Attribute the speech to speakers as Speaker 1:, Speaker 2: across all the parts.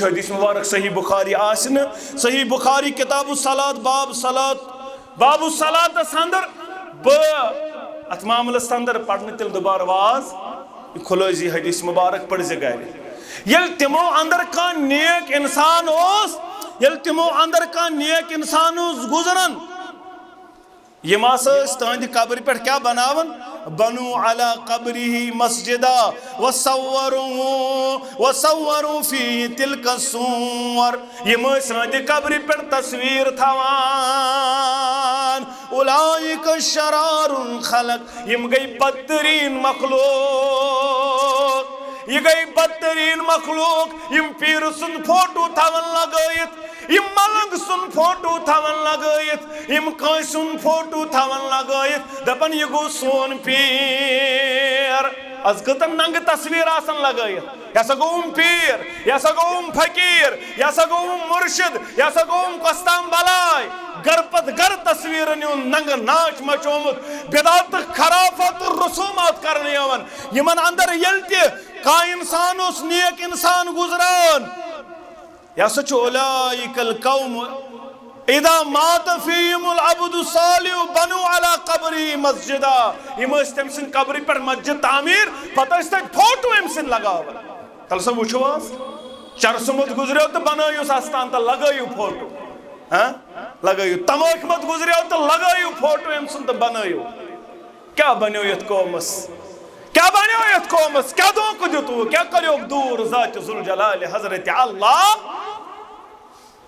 Speaker 1: वो हदीस मुबारक सही बुखारी आसन सही बुखारी किताबु सलात बाबु सलात अंदर अत मामलस अंदर पढ़ने तिल दोबार वाज खुलो जी हदीस मुबारक पढ़ जे गर ये तिमो अंदर का नेक इंसान ओस ये तिमो अंदर का नेक इंसान गुजरन यम तहद कब्र पे क्या बनावन बनु अला कब्रिही मस्जिदा वसव्वरू फी तिलका सूवर यम तहद कब्र पे तस्वीर थवान उलाइका शरारुन खलक यम गई बदतरीन मखलूक ये गई बदतरीन मखलूक यम पीर सुन फोटो थवन लगायत यम मलंग सुन फोटो थवन लगायत यम कई सुन फोटो थवन लगायत दपन ये गो सोन पीर आज कतन नंग तस्वीर आसन लगायत यसा गोम पीर यसा गोम फकीर यसा गोम मुर्शिद यसा गोम कस्ताम बलाय गरपत गर तस्वीर नंग नाच मचोमुत बिदात खराफत रसूमात करने यवन यमन अंदर यल्ति का इंसान उस नेक इंसान गुजरान यसा उलाइकल कौम इदा मात फीहिमुल अब्दु सालिहु बनु अला कब्री मस्जिदा यम तम सिंद कब्र पे मस्जिद तामीर पता फोटो अम सिंद लगावन तल सब वो चरसुमुत गुजरो तो बनायु आस्थान तो लगायु फोटो लगायु तमाक मत गुजरो तो लगायु फोटो अम सिंद तो बनायु क्या बनो ये कौमस क्या बनो ये कौमस क्या धोखा दितु क्या करो दूर ज़ात ज़ुल जलाल हज़रत अल्लाह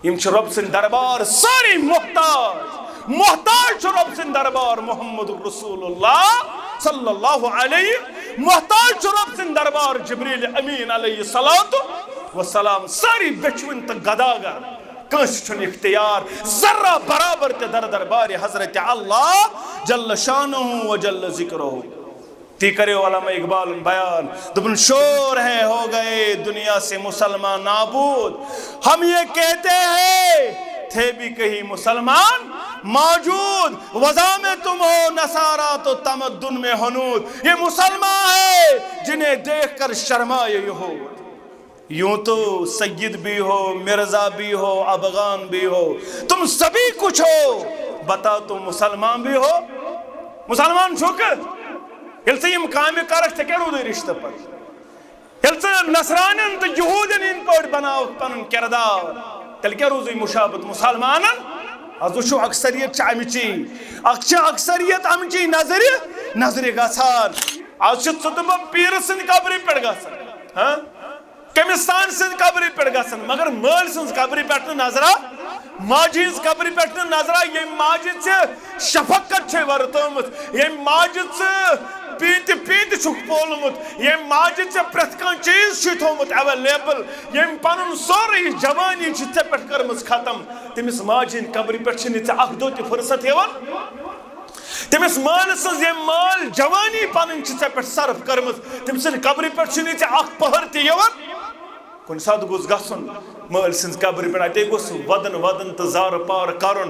Speaker 1: यम रब सिंद दरबार सारी मोहताज रब सिंद दरबार मोहम्मद रसूलुल्लाह सल्लल्लाहु अलैहि मोहताज रब सिंद दरबार जिब्रील अमीन अलैहि सलातो व सलाम सारी बेचवन त गदागर कस इख्तियार जर्रा बराबर ते दरबार हजरत अल्लाह जल्ल शानुहु व जल्ल जिक्रुहु ती करे वाला इकबाल बयान दुबन शोर है हो गए दुनिया से मुसलमान नाबूद हम ये कहते हैं थे भी कहीं मुसलमान मौजूद वज़ा में तुम हो नसारा तो तमद्दुन में हनूद ये मुसलमान है जिन्हें देखकर शर्माए हो यूं तो सैयद भी हो मिर्जा भी हो अफगान भी हो तुम सभी कुछ हो बता तुम मुसलमान भी हो मुसलमान छुक यम काम कर क्या रूद रिश्ते पर नसरान तो यहूदन इन पे बनाव पन किरदार तेल क्या रूज मुशाबत मुसलमान आज वो अक्सरियत अक्सरियत अमची नजर गसान आज पीर सद कब्र पे गसान कमिस्तान सद कब्र पे गसान मगर मल सज कब्र पे नजरा माजी कब्र पे नजरा ये माजिद से शफकत वर्तमुत ये माजिद से पीत पीत पोलमुत ये माजिद से प्रत कह चीज थोमुत अवेलेबल ये पन सोरे जवानी पे कर्म खत्म तमिस माजिन कब्र पे दो फुर्सत तमिस माल सज माल जवानी पन पे सर्फ कर्म तम सद कब्र पे पहर कुन सात गोस गसन मल सज कब्र पे अत गोस वदन वदन तो जार पार करन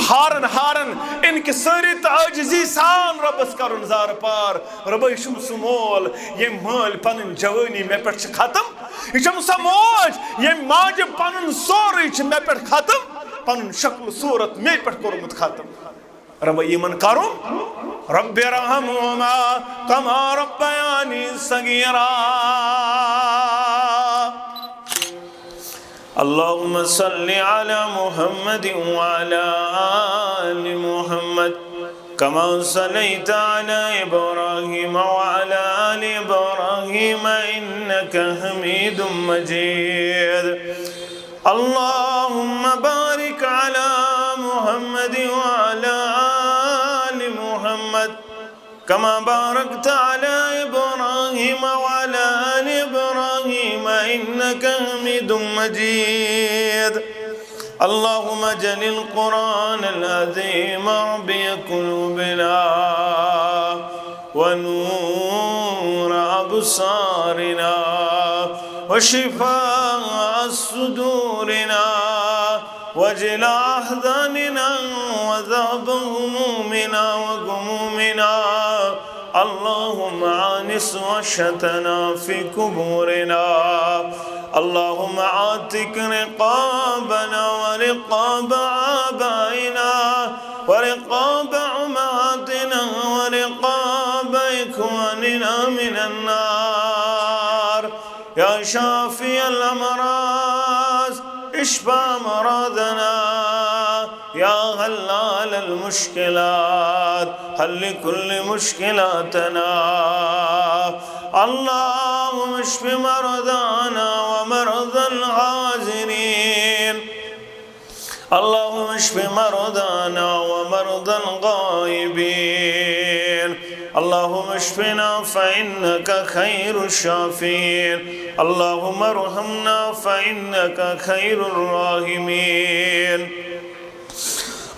Speaker 1: हारन हारन इनके सारी तो आजिजी सान रबस करन जार पार रब सह मोल ये मल पन जवानी मे पे खत्म यह सह मौज ये माज पन सोरे मे पे खत्म पन शक्ल सूरत मे पे कोर्मुत खत्म रब यमन करो रब्बि रहमुहुमा कमा रब्बयानी सगीरा अल्लाहुम्मा सल्लि अला मुहम्मद व अला आलि मुहम्मद कमा सल्लैता अला इब्राहीम व अला आलि इब्राहीम इन्नका हमीदुम मजीद अल्लाहुम्मा बारिक अला मुहम्मद व अला आलि मुहम्मद कमा बारकता अला इब्राहीम व अला आलि इब्राहीम इन्नका हमीदुम मजीद अल्लाहुम्मा जलिल कुरान अज़ीम रब्बी कुलूबिना व नूर अब्सारिना व शिफाअ सुदूरिना वजिला अहज़ानिना व ज़हब हुमूमिना व गुमूमिना अल्लाहुम्मा आनिस वशतना फी कुबूरिना اللهم عاتق رقابنا ورقاب آبائنا ورقاب أمهاتنا ورقاب إخواننا من النار يا شافي الأمراض اشفى مرضنا يا حلال المشكلات حل كل مشكلاتنا اللهم اشف مرضانا ومرضى الحاضرين اللهم اشف مرضانا ومرضى الغائبين اللهم اشفنا فإنك خير الشافين اللهم ارحمنا فإنك خير الراحمين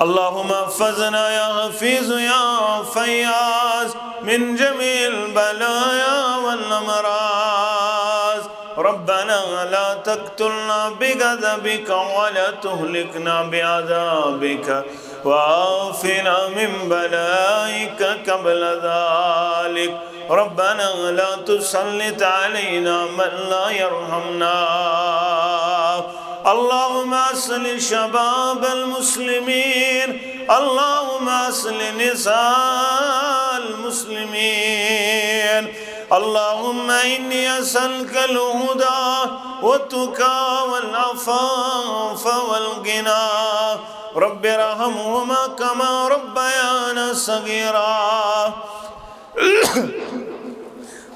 Speaker 1: اللهم احفظنا يا حفيظ يا فياض من جميع البلايا والأمراض ربنا لا تقتلنا بغضبك ولا تهلكنا بعذابك وعافنا من بلائك قبل ذلك ربنا لا تسلط علينا من لا يرحمنا اللهم أصلح شباب المسلمين اللهم أصلح نساء المسلمين اللهم إني أسألك الهدى والتقى والعفاف والغنى رب ارحمهما كما ربيانا صغيرا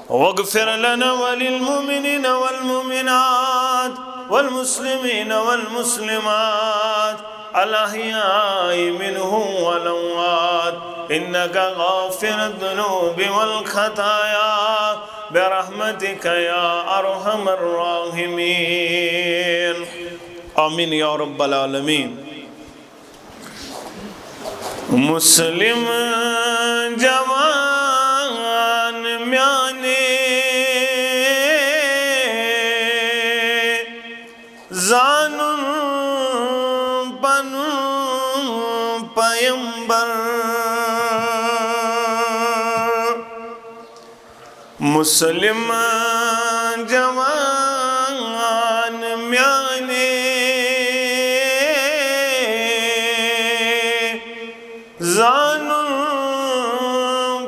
Speaker 1: واغفر لنا وللمؤمنين والمؤمنات والمسلمين والمسلمات الأحياء منهم والأموات إنك غافر الذنوب والخطايا برحمتك يا أرحم الراحمين آمين يا رب العالمين مسلم جوان म्याने जानूं बनूं पैगंबर मुस्लिम जवान म्याने जानूं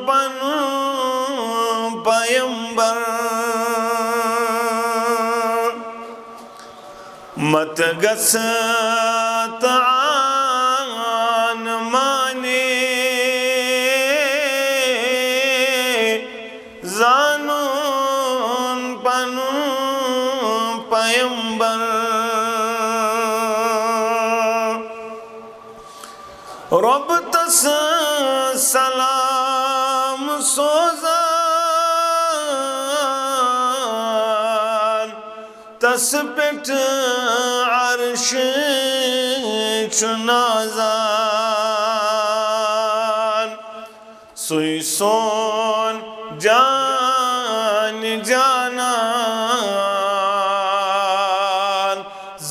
Speaker 1: बनूं पैगंबर मत गस तान माने जानून पनूं पैगंबर रब तस सलाम सोजान तस पेट अर्श चुनाजान सुई सोन जान जानान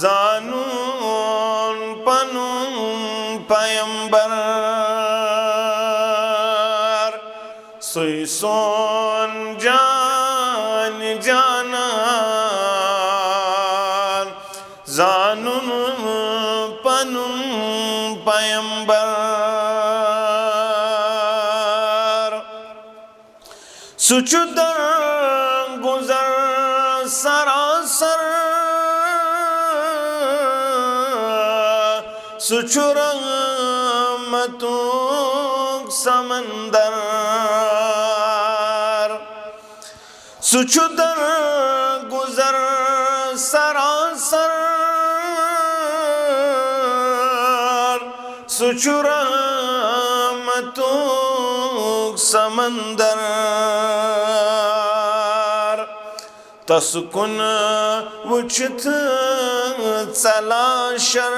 Speaker 1: जानून पनूं पैगंबर सुई सोन जान जानान जानून पनूं पैगंबर सुचुदर गुजर सरासर सुचुरमतुक समंदर सुचुदर गुजर सरासर सुचुरमतुक समंदर तसकुन वुचित चलाशर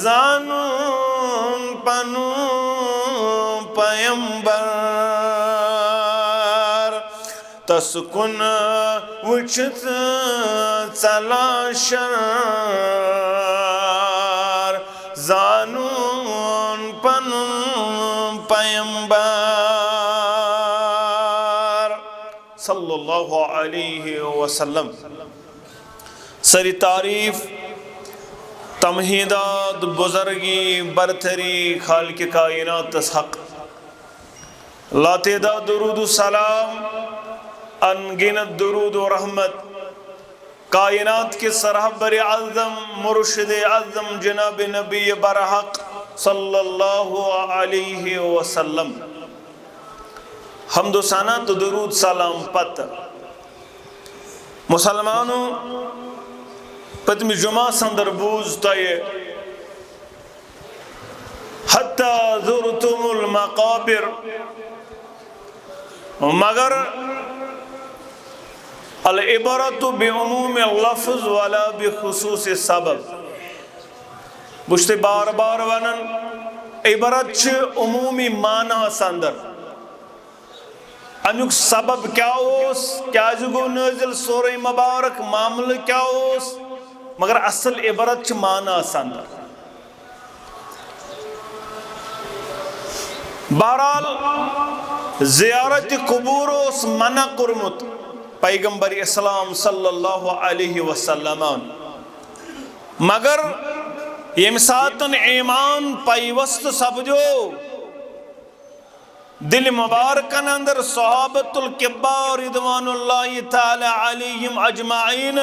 Speaker 1: जानून पनूं पैगंबर तसकुन वुचित चलाशर जानून पनूं पैगंबर सल्लल्लाहु सल्लल्लाहु अलैहि वसल्लम। सरी तारीफ तमहीदात बुज़र्गी बरतरी खालिक कायनात हक लातेदा दुरूद सलाम अनगिनत दुरूद व रहमत कायनात के सरहबर आज़म मुर्शिद आज़म जनाब नबी बरहक सल्लल्लाहु अलैहि वसल्लम। हम्दो सना तो दुरूद सलाम पत मुसलमानों पतमी जुमा संदर बूझ तय हत्ता ज़ुरतुमुल मक़ाबिर, मगर अल इबरतु बिउमूम लफ्ज़ वला बिखुसूस सबब। बुझते बार बार वनन इबरत छ उमूमी माना संदर, अमुक सबब क्या ओस, क्या गो नाज़िल सूरह मुबारक मामले क्या ओस, मगर असल इबरत छ माना संदर। बहरहाल ज़ियारत कबूर ओस मना कुरमुत पैगंबर इस्लाम सल्लल्लाहु अलैहि वसल्लम, मगर यम सातन ईमान पैवस्त सपजो दिल मुबारकन अंदर सहाबतुल किब्बार रिदवानुल्लाहि ताला अलैहिम अजमाइन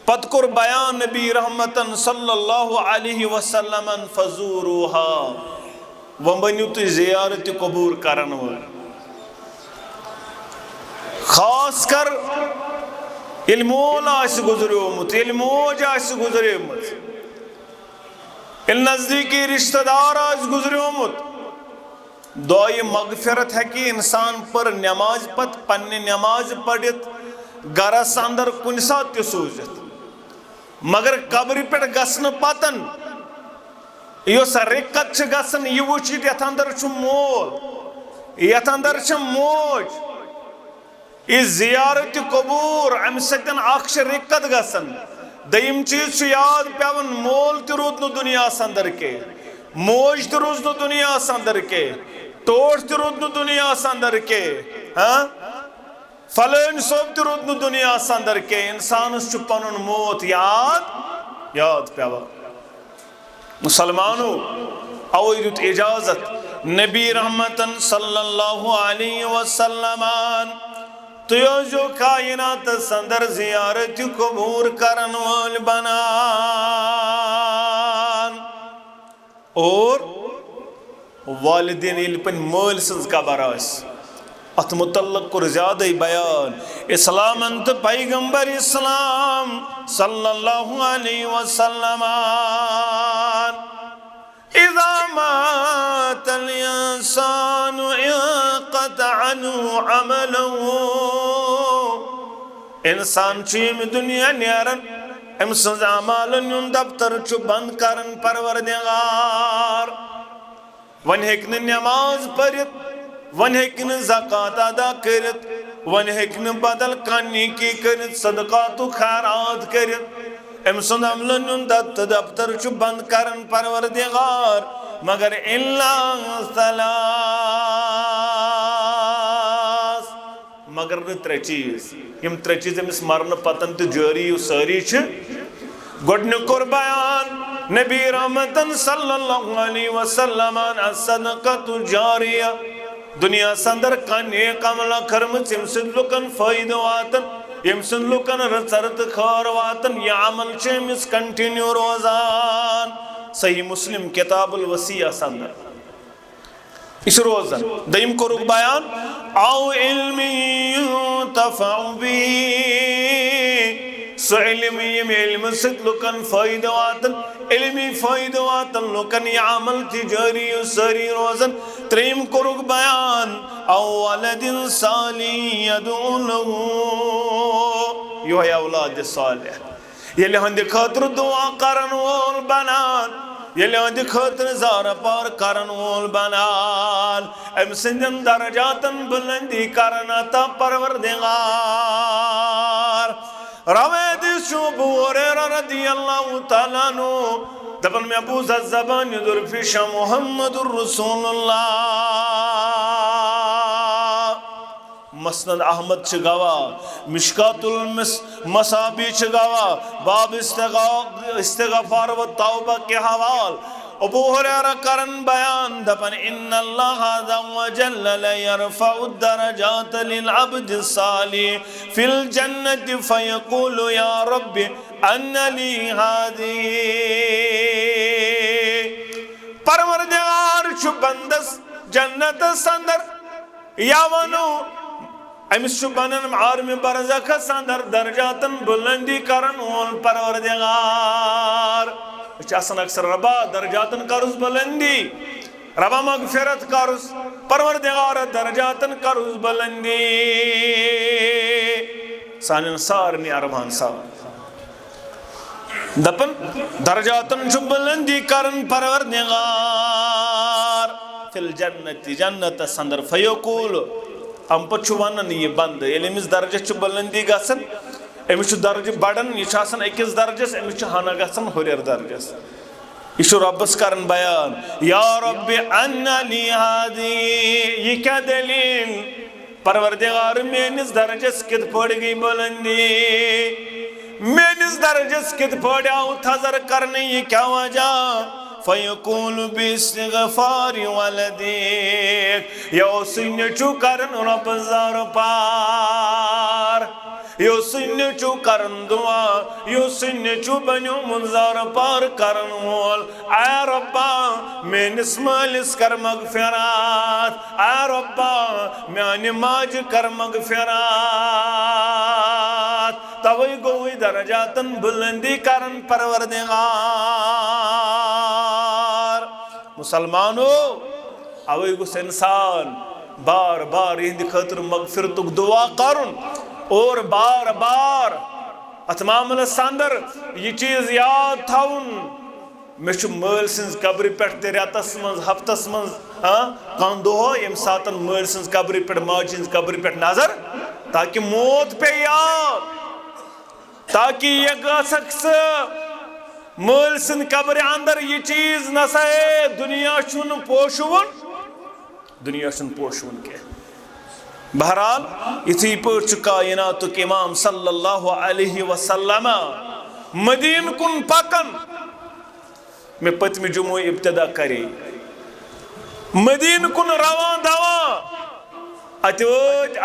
Speaker 1: पत कुर बयान नबी रहमतन सल्लल्लाहु अलैहि वसल्लम फजूरुहा वह बनियो तो ज़ियारत कबूर करन वो खास कर इल्मोल आस गुजरोमुत, इल्मोज आस गुजरेमुत, नज़दीकी रिश्तेदार आज गुजरोमुत, दुआए मगफिरत है कि इंसान पर नमाज पत पन्ने नमाज पढ़ित गरस अंदर कुन सात सूझत, मगर कब्र पे गसन पतन यो रिक्कत गसन यह वुचित यथ अंदर मोल, यथ अंदर मोज, इस ज़ियारत कबूर अम सतन अक्ष रिक्कत गसन। दयम चीज याद पेवन मोल तो रूद न दुनिया अंदर के, मोज तो रूद न दुनिया अंदर के, टोट तो रूद न दुनिया अंदर के, हाँ फलन सोब तो रूद न दुनिया अंदर के। इंसान पन मौत याद याद पेवा। मुसलमानों अवै दुत इजाजत नबी रहमतन सल्लल्लाहु अलैहि वसल्लम तुयो जो कायनात संदर ज़ियारत कबूर करन वाल बनान और वालिदैन इल्पन मोल सज कबर अत मुतल्लक कुर ज्यादा बयान इस्लाम अंत पैगंबर इस्लाम सल्लल्लाहु अलैहि वसल्लम इज़ा मातल इंसानु इंक़ता अन्हु अमलुहु। इंसान चीम दुनिया न्यारन अम सज अमालन युन दफ्तर छु बंद करन परवरदिगार। वन हेकन नमाज पढ़ित, वन हेकन ज़कात अदा करित, वन हेकन बदल कानी की करित, सदकातु खैरात करित, अम सज अमलन दफ्तर छु बंद करन परवरदिगार, मगर इल्ला सलास, मगर न त्रे चीज, यम त्रे चीज अमिस मरन पतन तो जारी सारी गोडनुकुर बयान नबी रहमतन सल्लल्लाहु अलैहि वसल्लम सदक़तु जारिया। दुनिया संदर कन्ने कमला खरम सिमसन लुकन फायदा वातन, यमसन लुकन रसरत खार वातन, यह अमल चेमिस कंटिन्यू रोजान। सही मुस्लिम किताबुल वसिया संदर इस रोजन दईम को रुक बयान आओ इल्मी तफाउ बी सो इल्म से लुकन फायदा वातन, इल्मी फायदा वातन लुकन ये अमल तिजारी सरी रोजन। त्रीम को रुक बयान आओ वलदिन साली यदउ लहू, यो है औलाद सालिह, ये हंद खातिर दुआ करन वोल बनान, ये हंद खातिर ज़ार पार करन वोल बनान, अम सिंदन दरजातन बुलंदी करना ता परवरदिगार। रवायत अबू हुरैरा रज़ियल्लाहु तआला अन्हु दबन में अबू ज़बान युदरफिशा मुहम्मदुर रसूलुल्लाह मसनद अहमद च गवा, मिशकातुल मसाबी च गवा, बाब इस्तिग़फ़ार व तौबा के हवाल। अबू हुरैरा करन बयान दपन इन्नल्लाह अज़्ज़ा व जल्ल ला यरफ़उ दरजात लिल अब्द सालिह फिल जन्नति फयक़ूलु या रब्बि अन्ना ली हाज़िही। परवरदिगार छु बंदस जन्नत अंदर या वनो अमिस छु बनन आलम बरज़ख अंदर दरजातन बुलंदी करन वोल परवरदिगार अक्सर रबा दरजातन करुस बुलंदी, रबा मगफिरत करुस, परवरदिगार दरजातन करुस बुलंदी। सानिन सारनी अरमान सार दपन दरजातन छु बुलंदी करन परवरदिगार फिल जन्नति जन्नत अंदर फयक़ूल अम पछु वनन ये बंद ये अमिस दर्ज छु बुलंदी गसन अमिस दर्ज बड़न यह अकिस दर्जस अमिस हना गसन हुरर दर्जस यह रब्बस करन बयान या रब्बि अन्ना ली हाज़िही। यह क्या दलील परवरदिगार मेनिस दर्जस कित पड़ गई बुलंदी, मेनिस दर्जस कित पड़ आउ थजर करने यह क्या वजह। फयक़ूलु बिस्तिग़फ़ार वलदिक यो सुन्ने चु करन रब ज़ार पार, यो सुन्ने चु करन दुआ, यो सुन्ने चु बन्यो मुज़ार पार करन वोल। आ रब्बा मेनिस मालिस कर मगफिरत, आ रब्बा म्याने माज कर मगफिरत। तवई गोई दरजातन बुलंदी करन परवरदिगार। मुसलमानो अवे गुस इंसान बार बार इहंद खतर मगफिरतुक दुआ करन और बार बार अत मामलस अंदर यह चीज याद थवन मे मल सज कब्र पे रेतस मज हफ्तस मज कह दह यम सात मल सज कब्र पे माज कब्र पे नजर ताकि मौत पे याद, ताकि यह गसक मल सद कब्र अंदर यह चीज नसा दुनिया छुन पोशुन, दुनिया छुन पोशुन के। बहरहाल इथी पट कायनातुक इमाम सल्लल्लाहु अलैहि वसल्लम मदीन कुन पकन मे पतम जुमो इब्तदा करे मदीन कुन रवा दवा अत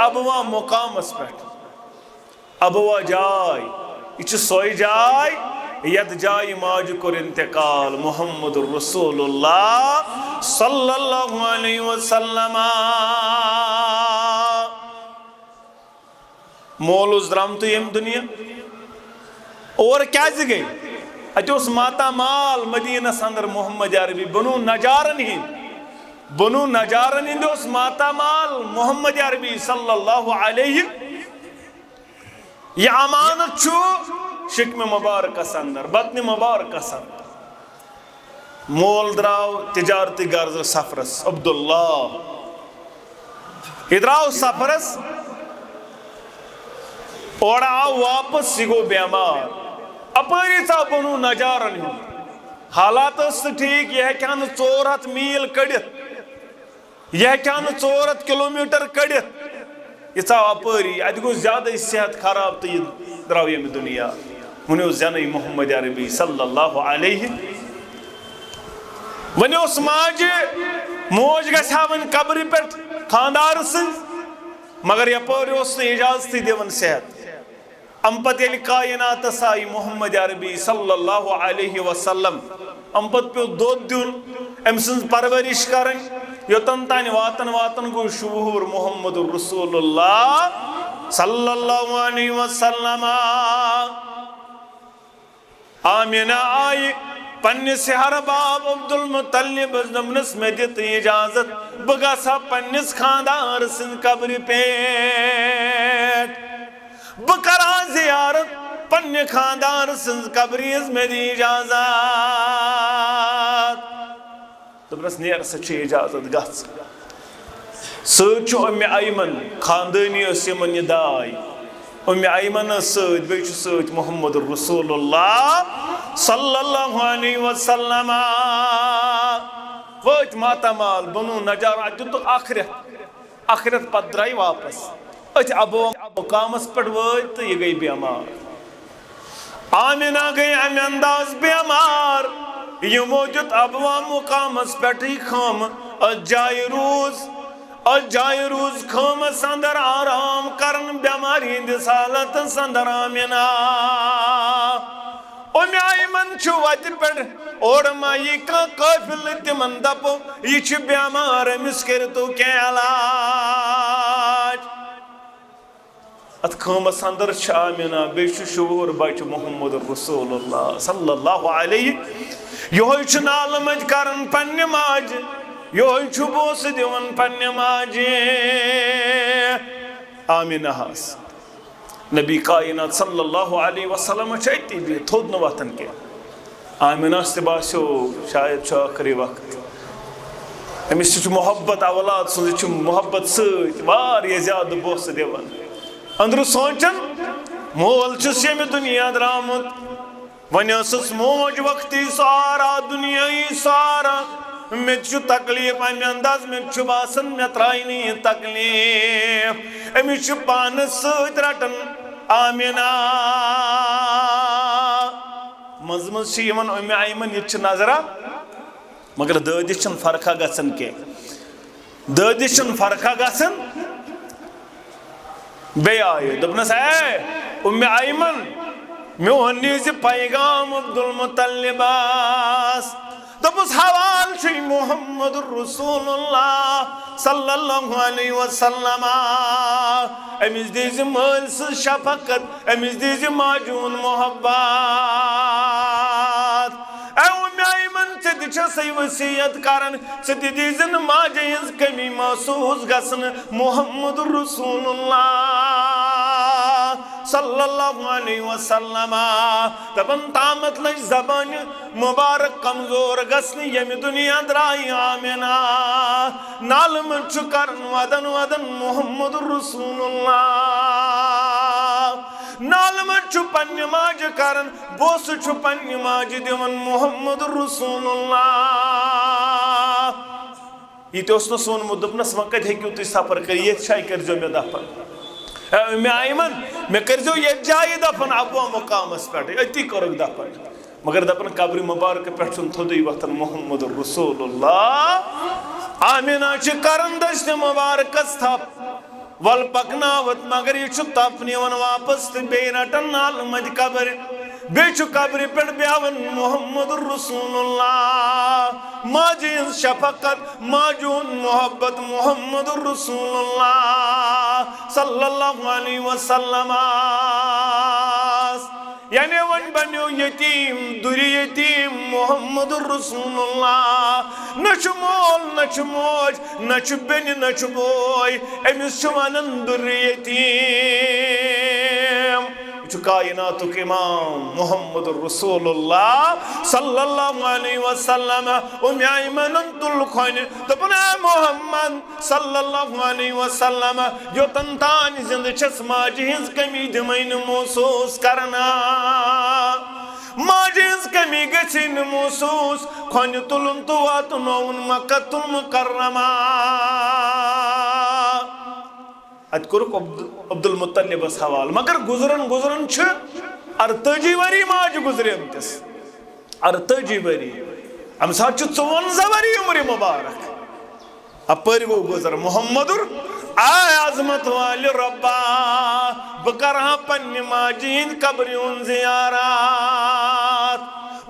Speaker 1: अबवा मुकामस पे अबवा जाय यह सोय जाय यद जाय माज कोर इंतकाल मुहम्मदुर रसूलुल्लाह सल्लल्लाहु अलैहि वसल्लम। मोलुस द्राम तो यम दुनिया और क्या गई अत माता माल मदीनस अंदर मोहम्मद अरबी बनु नजारन हिंद माता माल मोहम्मद अरबी सल्लल्लाहु अलैहि। यह अमानत शिकम मुबारक अंदर बतन मुबारक अंदर मोल द्राव तिजारती गर्ज सफरस अब्दुल्ला यह द्राव सफरस और आव वापस यह गो बेमार अपरी चा बनु नजारन हालात ठीक यह क्या 400 मील कड़ित यह क्या 400 किलोमीटर कड़ित यह अपरी अत गो ज्यादा सेहत खराब तो यह द्राव यम दुनिया वनो जन मोहम्मद अरबी सल्लल्लाहु अलैहि। वनो माजे मोज गवन कब्र पे खानदार सज मगर यपर इजाजत दिवन सेहत अम पत कायनातस आई मोहम्मद अरबी सल्लल्लाहु अलैहि वसल्लम अम पत पे दोद दिन अम सज परवरिश कर योतन तान वातन वातन गो शुहूर मोहम्मदुर रसूलुल्लाह सल्लल्लाहु अलैहि वसल्लम। आमिना आई पन्ने हर बाब अब्दुल मुत्तलिब दमनस में दित इजाजत बगसा पन्निस खानदार सिंध कब्र पे बकरा जियारत पन्ने खानदार सिंध कब्रीज में दी इजाजत दमनस नेर सच इजाजत गस सच अम्मे अयमन खानदानी यमन यह दाय अम्मे अयमन सत मोहम्मद रसूलुल्लाह सल्लल्लाहु अलैहि वसल्लम वत माता माल बनु नजार अत आखिरत पत द्राई वापस अत अबो मुकामस पे वत तो यह गई बेमार। आमिना गई अमे अंदाज बेमार, यमो दुत अबवा मुकामस पे खम जाय रूज खमस अंदर आराम करन बेमारी हिंदिस हालतस अंदर आमिना। उम्मे आयमन वत पे और माई काफिल तिमन दपो यह बेमार अमिस करो क्या इलाज। अत खमस अंदर आमिना बे शूर बच मोहम्मद रसूलुल्लाह सल्लल्लाहु अलैहि योह नाल मज करन पन्ने माज, योह बोस दिवन पन्ने माजे। आमिना हस नबी कायनात सल्लल्लाहु अलैहि वसल्लम अति बि थोद न वतन के। आमिना बासो शायद आखिरी वक्त अमिस मोहब्बत औलाद सुन मोहब्बत सत्या ज्यादा बोस दिवन। अंदर सोचन मोल ये दुनिया द्रामुत वन मोज वक्ती सारा दुनिया सारा मे तकलीफ अमे अंदाज मे बासन मे त्राय तकलीफ अमिस पान सटन आमिना मज मज उम्मे आयमन ये नजरा मगर ददिस फर्का गसन के ददिस फर्का गसन बे आये दपनस है उम्मे आयमन मे वन पैगाम अब्दुल मुतल्लिबास दपस हवाल मोहम्मद रसूलुल्लाह सल्लल्लाहु अलैहि वसल्लम। अमिस दीज मल शफकत, अमिस दीज माजून मोहब्बत। सही वसीयत करन दीजन माजे हज कमी महसूस गसन मोहम्मद रसूलुल्लाह सल्लल्लाहु अलैहि वसल्लम। दपन तामत लज जबान मुबारक कमजोर गसन यम दुनिया द्राई आमिना नालम करन वदन वदन मोहम्मद रसूलुल्लाह नालम पन्ने माज करन बोस पन्ने माज दिवन मोहम्मद रसूलुल्लाह। यह सोनमुत दोपनस वह कत हेकू तुम सफर कर ये कर मे दफन मे आयमन मे कर ये जाय दफन अबवा मुकामस पे अति कर दफन मगर दपन कब्र मुबारक पे थोदे वतन मोहम्मद रसूलुल्लाह। आमिना करन दस्त मुबारकस थप वल पकनावत मगर यह तप निवन वापस तो बे रटन नाल मज कब्र बे कब्र पे बेवन मोहम्मद रसूलुल्लाह। माजी शफकत माजून मोहब्बत मोहम्मद रसूलुल्लाह सल्लल्लाहु अलैहि वसल्लम। यानी वन बनो यतीम दुरी यतीम मोहम्मद रसूलुल्लाह। न मोल न मोज न बेन न बोय अमिस वनन दुरी यतीम। कायनातुक इमाम मोहम्मद रसूलुल्लाह सल्लल्लाहु अलैहि वसल्लम। उम्मे आयमन तुल खन दपन मोहम्मद सल्लल्लाहु अलैहि वसल्लम योतन तान जिंद छस माजी हिंस कमी दिमैन महसूस करना माजी हिंस कमी गसिन महसूस खन तुलुन तो वातनौन मक्कतुल मुकर्रमा। अत कुरुक अब्दुल मुत्तलिबस हवाल मगर गुजरन गुजरन अरतजी वरी माज गुजरे अमतिस 38 वरी अम सात 54 वरी उम्र मुबारक अपर वो गुजर मोहम्मदुर आय अजमत वाले रब्बा बकरा पन्ने माजीन कब्रियों जियारत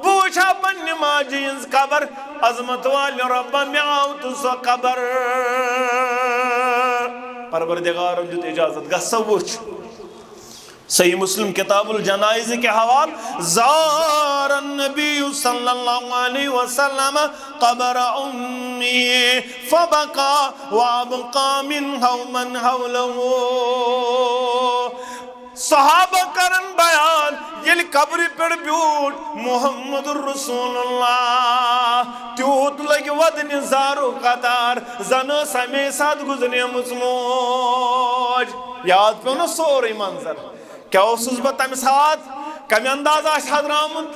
Speaker 1: बूछा पन्ने माजीन कबर अजमत वाले रब्बा म्याउ तुस कबर परवरदिगार दुत इजाजत गसवुच। सही मुस्लिम किताबुल जनाइज के हवाल ज़ार नबी सल्लल्लाहु अलैहि वसल्लम क़ब्र उम्मी फबका वअबका मिनहा मन हौलहु। सहाबा करन बयान ये कब्र पे ब्यूट मोहम्मद रसूलुल्लाह त्यूत लग वदन जारो कतार जन समय साथ गुजरे मुसमोज। याद पे न सोरे मंजर क्या बह तम सात कम अंदाज हजरामुत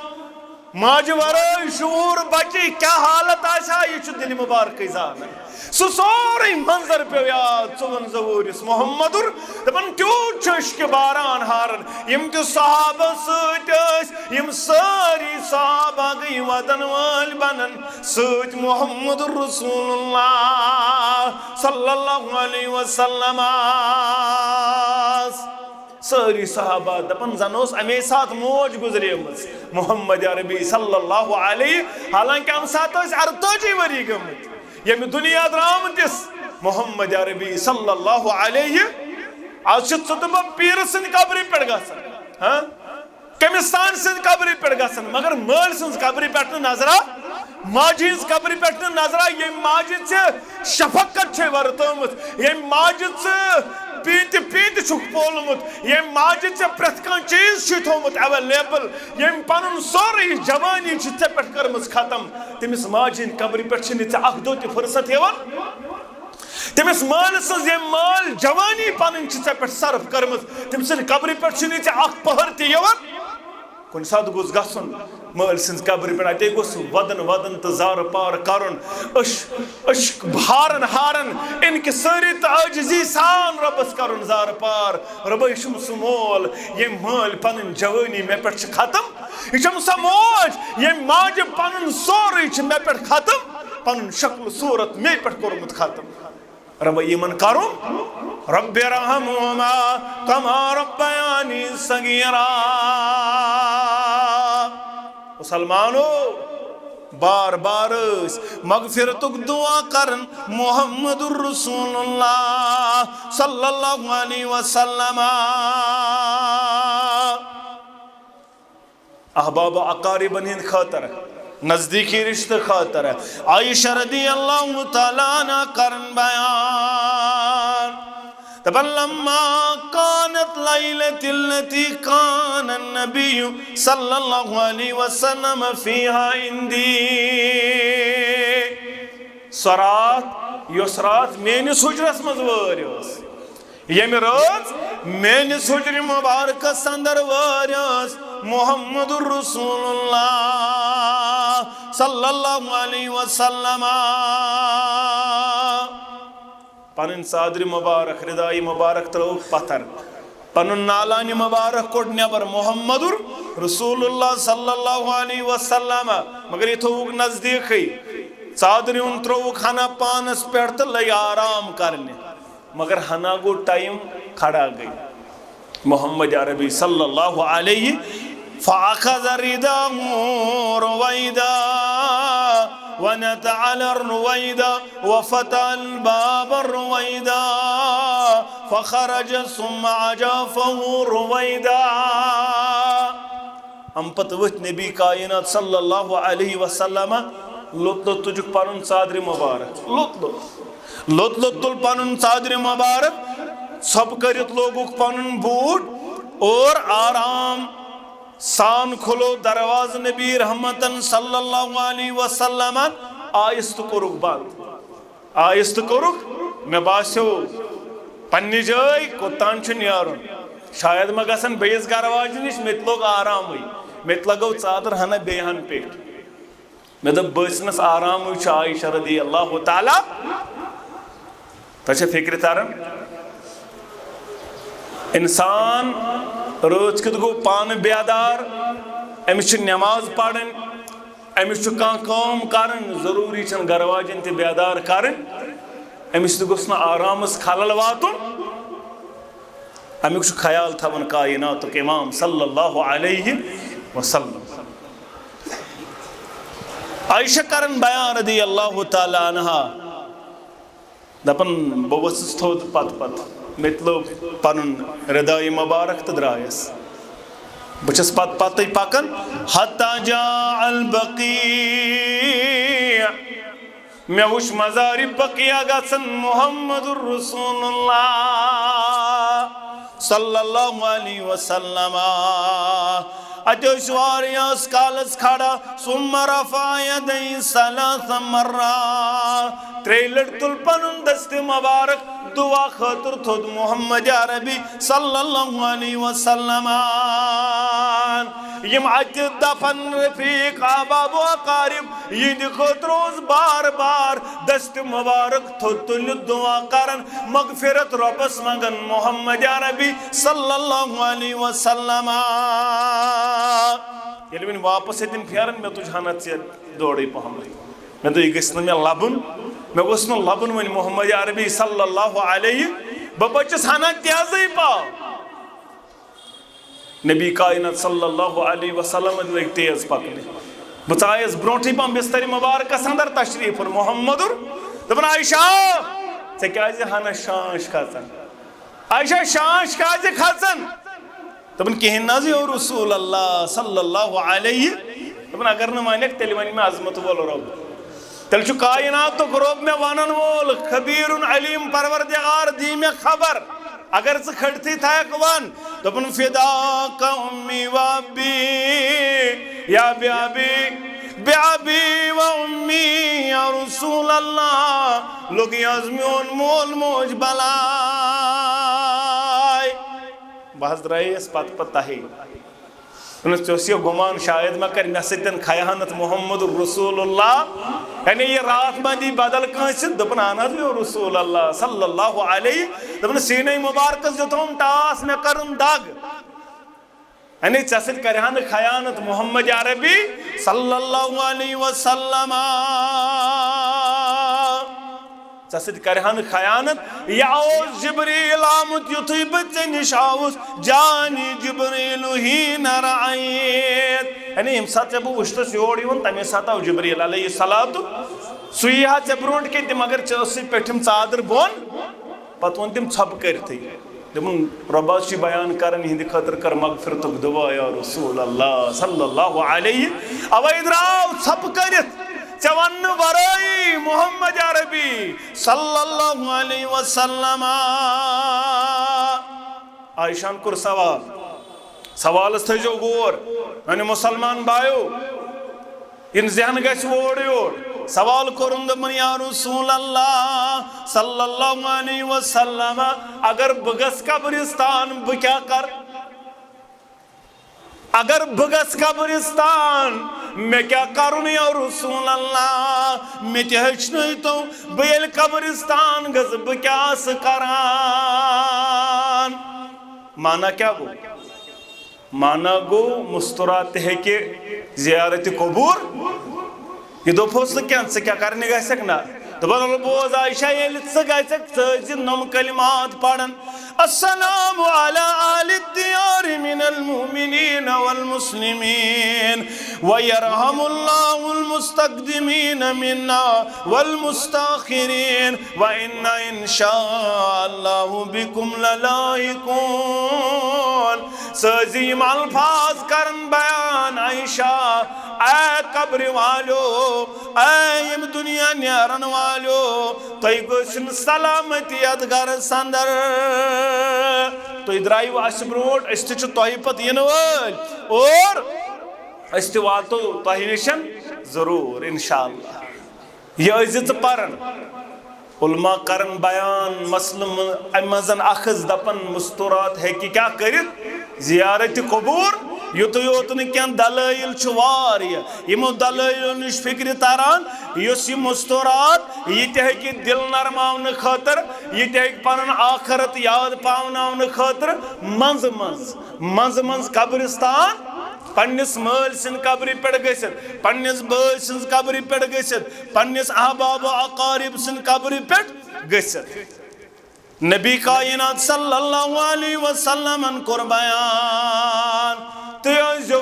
Speaker 1: माज वराय शूर बच्ची क्या हालत आशा यह दिल मुबारक जान सह सोरे मंजर पे याद 54 वरिस मोहम्मदुर दपन त्यूत के बारान हारन यम कि सहाबा सम सारी सहाबा गई वदन वाल बनन सत मोहम्मदुर रसूलुल्लाह सल्लल्लाहु अलैहि वसल्लम सारी सहाबा दपन जन अमे साथ मौज गुजरेम मोहम्मद अरबी सल्लल्लाहु अलैहि हालांकि अम साथ 48 वरी गमत यम दुनिया द्रामतिस मोहम्मद अरबी सल्लल्लाहु अलैहि आज पीर सिंद कब्र पे हाँ कमिस्तान सिंद कब्र पे मगर मल सिंद कब्र पे नजरा माज हज कब्र पे नजरा ये माज शफकत वर्तमुत ये माज पीत पीत पोलमुत ये माज प्रत कह चीज थोमुत अवेलेबल ये पन सोरे जवानी पे कर्म खत्म तमिस माज हंद कब्र पे दो फुर्सत तमिस माल सज माल जवानी पन पे सर्फ कर्म तम सद कब्र पे पहर तवन कुन सात गोस गसन माल सज कब्र पे अत गोस वदन वदन तो जार पार करन हारन हारन इनके सारी आजिजी सान रबस करन जार पार रब यम सह मोल ये माल पन जवानी मे पे खत्म यम सा मौज ये माज पन सोरे मे पे खत्म पन शक्ल सूरत मे पे कोर्मुत खत्म रब यमन करो रब्बि रहमुहुमा कमा रब्बयानी सगीरा मुसलमानो बार बार मगफिरतुक दुआ करन मोहम्मदुर रसूलुल्लाह सल्लल्लाहु अलैहि वसल्लम अहबाब अकारिबन हिंद खातर नजदीकी रिश्ते खातर आयशा रदियल्लाहु ताला अन्हा करन बयान तबल्लमा कानत लैलतिल्लती कान नबी सल्लल्लाहु अलैहि वसल्लम फीहा इंदी सरात योस रात मेनिस हुजरस मज वरियस यम रात मेनिस हुजर मुबारक अंदर वरियस मोहम्मदुर रसूलुल्लाह सल्लल्लाहु अलैहि वसल्लम पन सादर मुबारक रिदाई मुबारक त्रो पत्थर पन नालान मुबारक कोड नबर मोहम्मदुर रसूलुल्लाह सल्लल्लाहु अलैहि वसल्लम मगर ये थोक नजदीक सादर त्रोक हना पानस पे तो लग आराम करने मगर हना गो टाइम खड़ा गई मोहम्मद अरबी सल्लल्लाहु अलैहि फ़अख़ज़ रिदाहु रुवैदा वनतअल रुवैदा वफ़तह बाब रुवैदा फ़ख़रज सुम्मा अजाफ़हु रुवैदा अम्पत वथ नबी कायनात सल्लल्लाहु अलैहि वसल्लम लोत लोत तुजुक पनुन सादर मुबारक लोत लोत तुल पनुन सादर मुबारक सब करित लोगुक पनुन बूट और आराम सान खुलो दरवाज नबी रहमतन सल्लल्लाहु अलैहि वसल्लम आयस्त कोरुक बंद आयस्त कोरुक मे बास्यो पन्नी जाय कोतान छ न्यारुन शायद मा गसन बेस दरवाज निश मेत लोग आराम मेत लगो चादर हना बेहन पे मे दप बसनस आराम आयशा रदियल्लाहु ताला तछ फिक्र तरन इंसान रोज कित गो पान बेदार अमिस नमाज पढ़न अमिस कम कर जरूरी गरवाजन ते बेदार कर अमिस गोस आरामस खलल वातुन अमुक ख्याल थवन कायनातुक इमाम सल्लल्लाहु अलैहि वसल्लम आयशा करन बयान रदियल्लाहु ताला अन्हा दपन बवस थोद पत पत मितलो पनुन रिदाई मुबारक तो द्रायस बचस पत पत पकन हत्ता जाअल बकी मे वुश मज़ारि बकिया गसन मोहम्मदुर रसूलुल्लाह सल्लल्लाहु अलैहि वसल्लम अतोश वारियास कालस खड़ा सुम्मा रफा यदै सलास मर्रा त्रेलट तुल पनुन दस्त मुबारक दुआ खातिर थोद मोहम्मद अरबी सल्लल्लाहु अलैहि वसल्लम यम अत दफन रफीक अहबाब व अकारिब यिंद खातिर बार बार दस्त मुबारक थोद तुल दुआ करन मगफिरत रब्बस मंगन मोहम्मद अरबी सल्लल्लाहु अलैहि वसल्लम ये वन वापस दिन फेरन मे तुझ हना ऐ दौड़े पहम मे तो यह मे लबन मे गोस न लबन वन मोहम्मद अरबी सल्लल्लाहु अलैहि बह बचस हना तेज पा नबी कायनात सल्लल्लाहु अलैहि वसल्लम लग तेज पकने बह आयस ब्रोटे पम बिस्तर मुबारकस अंदर तशरीफ मोहम्मद दपन आयशा ऐ क्या हना शांश खचन आयशा शांश क्या खचन दपन कहें ना यो रसूल अल्लाह सल्लल्लाहु अलैहि दपन अगर न मानक तेल वन में अजमत वोल रब तेल छु कायनात तो रब में वनन वोल खबीरुन अलीम परवरदिगार दी में खबर अगर से खड़ती था वन दपन फिदा का उम्मी व अबी या बियाबी बियाबी व उम्मी या रसूल अल्लाह लोग अजमियोन मोल मोज बला बहस द्राइस पत पता ही चोसियो गुमान शायद मैं कर मे सतन खयानत मोहम्मद रसूलुल्लाह यानी ये रात मदी बदल कंस दपन अहन यो रसूल अल्लाह सल्लल्लाहु अलैहि दपन सीने मुबारक जोतम टास मे करन दाग यानी चसत करहन खयानत मोहम्मद अरबी सल्लल्लाहु अलैहि वसल्लम चसत करहन खयानत याउस जिब्रील आमुत युथी बच्चे निशाउस जानी जिब्रील ही नरायत यानी हम साथ जब उश्तस योड़ युन तमे साथ आव जिब्रील अलैहि सलातु सुइहा चे ब्रोंट के तिम अगर चोसी पेठिम चादर बोन पत वोन तिम छप करथि दमन रब्बास बयान करन हिंद खतर कर मगफिरतुक दुआ या रसूल अल्लाह सल्लल्लाहु अलैहि अवैद्राव छप करत चवन वराई मोहम्मद अरबी सल्लल्लाहु अलैहि वसल्लम आयशान कुर सवाल थो गोर मैंने मुसलमान भाइयों इन जहन गोड़ योड़ सवाल कोरुन दपन या रसूल अल्लाह सल्लल्लाहु अलैहि वसल्लम अगर बगस कब्रिस्तान बह क्या कर अगर बगस कब्रिस्तान मैं क्या करूँ या रसूल अल्लाह मैं हेचन तो बेल कब्रिस्तान गज बह क्या करान माना क्या गो माना गो मुस्तुरात है कि जियारत कबूर ये दोपोस क्या करने गए सकना दपन बोज आयशा ये नम कलिमात पढ़न अस्सलामु अला आलि दियार मिनल मुमिनीन वल मुस्लिमीन व यरहमुल्लाहुल मुस्तक़दिमीन मिन्ना वल मुस्तअखिरीन व इन्ना इंशाअल्लाहु बिकुम ललाइकून सजीम अल्फाज करन बयान आयशा ऐ कब्र वालो ऐ यम दुनिया न्यारन वालो तय गोशन सलामती अदगर संदर तो द्राइव अस ब्रोट अस तह पत इन वल और अस वातो तह निशन जरूर इंशाअल्लाह यह इज्जत परन उलमा करन बयान मसलम अमजन अखज दपन मुस्तुरात है कि क्या करित जियारत कबूर युत योत क्या दलाइल यमो दलाइल नश फिक्र तारान युस यह मुस्तुरात यह कि दिल नरमावन खतर यह पन आखरत याद पावन खतर मज मज कब्रिस्तान पन्निस मल सिंद कब्र पे गसित पन्निस बल सिंद कब्र पे गसित पन्निस अहबाब अकारिब सिंद कब्र पे गसित नबी कायनात सल्लल्लाहु अलैहि वसल्लम कोर बयान तुझो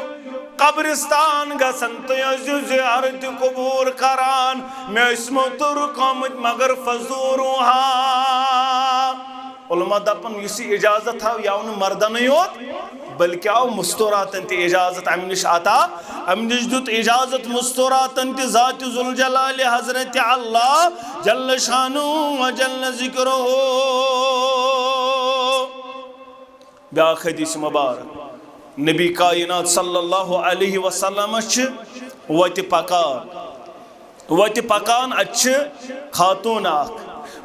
Speaker 1: कब्रिस्तान गसन तुझो जियारत कबूर करान मैं इसमोतुर कमत मगर फजूरुहा उलमा दपन इस इजाजत था यावन मर्दन योत बल्कि आओ मुस्तुरातन ति इजाजत अम निश आता अम निश दुत इजाजत मुस्तुरातन ति ज़ात ज़ुल जलाल हज़रत अल्लाह जल्ल शानु व जल्ल ज़िक्रुहु ब्याख हदीस मुबारक नबी कायनात सल्लल्लाहु अलैहि वसल्लम वत पकान अच्छ खातून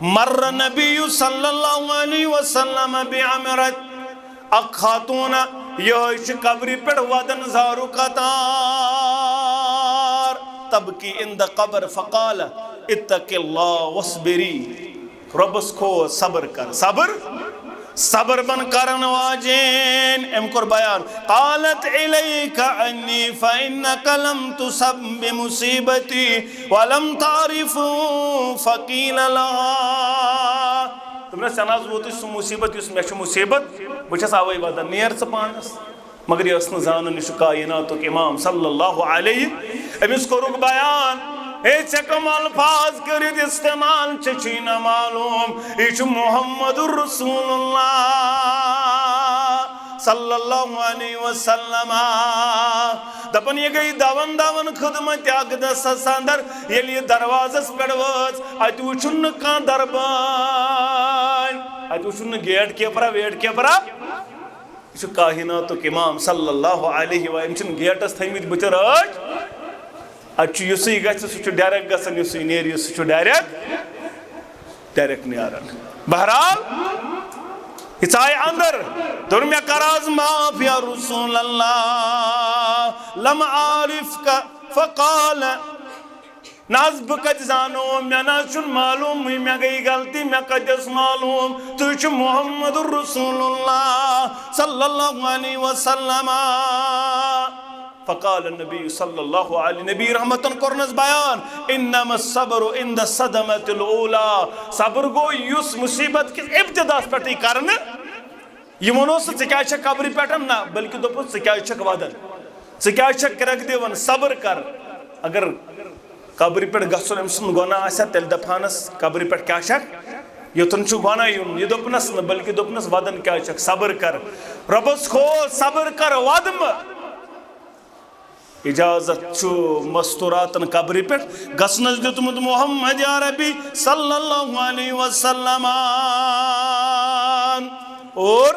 Speaker 1: मर्र नबी सल्लल्लाहु अलैहि वसल्लम बिअमरत अक खातून यह कब्र पे वदन जारू कतार तबकी इंद कब्र फकाल इत्तकिल्लाह वस्बिरी रब्बस खो सब्र कर सब्र बन करन वाजेन एम कर बयान कालत इलैका अन्नी फइन्नक लम तुसब बिमुसीबती वलम तारिफु फकील ला तुमने सनाज वो सह मुसीबत मे मुसीबत बस अवे वदान नेर च पानस मगर यह जान यह कायनातुक इमाम सल्लल्लाहु अलैहि अमिस कोरुक बयान ए कम अल्फाज कर इस्तेमाल न मालूम यह मुहम्मदुर रसूलुल्लाह सल्लल्लाहु अलैहि वसल्लम दपन यह गई दवन दवन खिदमत अकदस अंदर ये दरवाजस पे वच अत वुन कह दरबार अत वुन गेट कीपरा वेट कीपरा यह कायनातुक इमाम सल्लल्लाहु अलैहि वसल्लम गेटस थमित बुत रच अत युसै गछ सह डायरेक्ट गसन युसै नेर सह डायरेक्ट नेरान बहरहाल यह आय अंदर दोन मे कराज माफ या रसूल अल्लाह लम आरिफ का फकाल नाज बह कत जानो मे ना मालूम मे गई गलती मे कतस मालूम तुह मुहम्मदुर रसूलुल्लाह सल्लल्लाहु अलैहि वसल्लम फ़क़ाल नबी सल्लल्लाहु अलैहि नबी रहमतन करनस बयान इन्नमा सब्रु इंद सदमतिल ऊला सब्र गो युस मुसीबत के इब्तिदास पे करन यह वनो क्या कब्र पे ना बल्कि दोपन क्या वदन क्या क्रक दिवन सब्र कर अगर कब्र पे गसन अम सुन गुनाह आसा तेल दफानस कब्र पे क्या योतन गुनाह युन यह दोपनस न बल्कि दोपनस वदन क्या सब्र कर रबस खो सब्र कर वदम इजाजत मस्तूरातन कब्र पे गसनस दितमुत मोहम्मद या रबी सल्लल्लाहु अलैहि वसल्लम और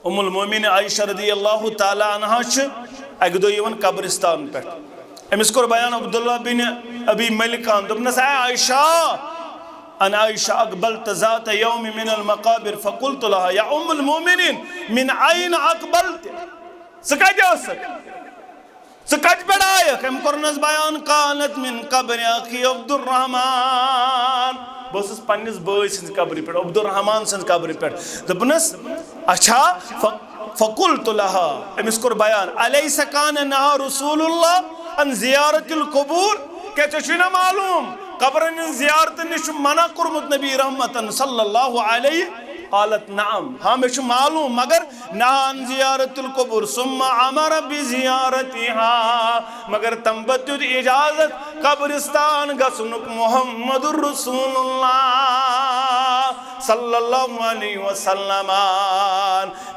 Speaker 1: उम्मुल मोमिन आयशा रदियल्लाहु ताला अन्हा अक दो यवन कब्रिस्तान पे अमिस कोर बयान अब्दुल्लाह बिन अबी मलिकान दोपनस आयशा अन आयशा अकबलत ज़ात यौम मिनल मकाबिर फ़क़ुल्तु लहा या उम्मुल मोमिनीन मिन अयन अकबलत कज बढ़ायक हम करनस बयान कालत मिन कब्र अखी अब्दुर्रहमान बस पन्निस बॉय सन्स कब्र पे अब्दुर्रहमान सन्स कब्र पे दोपनस अच्छा फ़क़ुल्तु लहा अमिस कोर बयान अलैसा कान नहा रसूलुल्लाह अन ज़ियारतिल क़ुबूर क्या ना मालूम कब्रन ज़ियारत निश मना कुरमुत नबी रहमतन सल्लल्लाहु अलैहि कालत नाम हाँ मे मालूम मगर नान ज़ियारतुल क़ुबूर सुम्मा अमर बिज़ियारतिहा मगर तम बत्युत इजाजत कब्रिस्तान गसनुक मुहम्मदुर रसूलुल्लाह सल्लल्लाहु अलैहि वसल्लम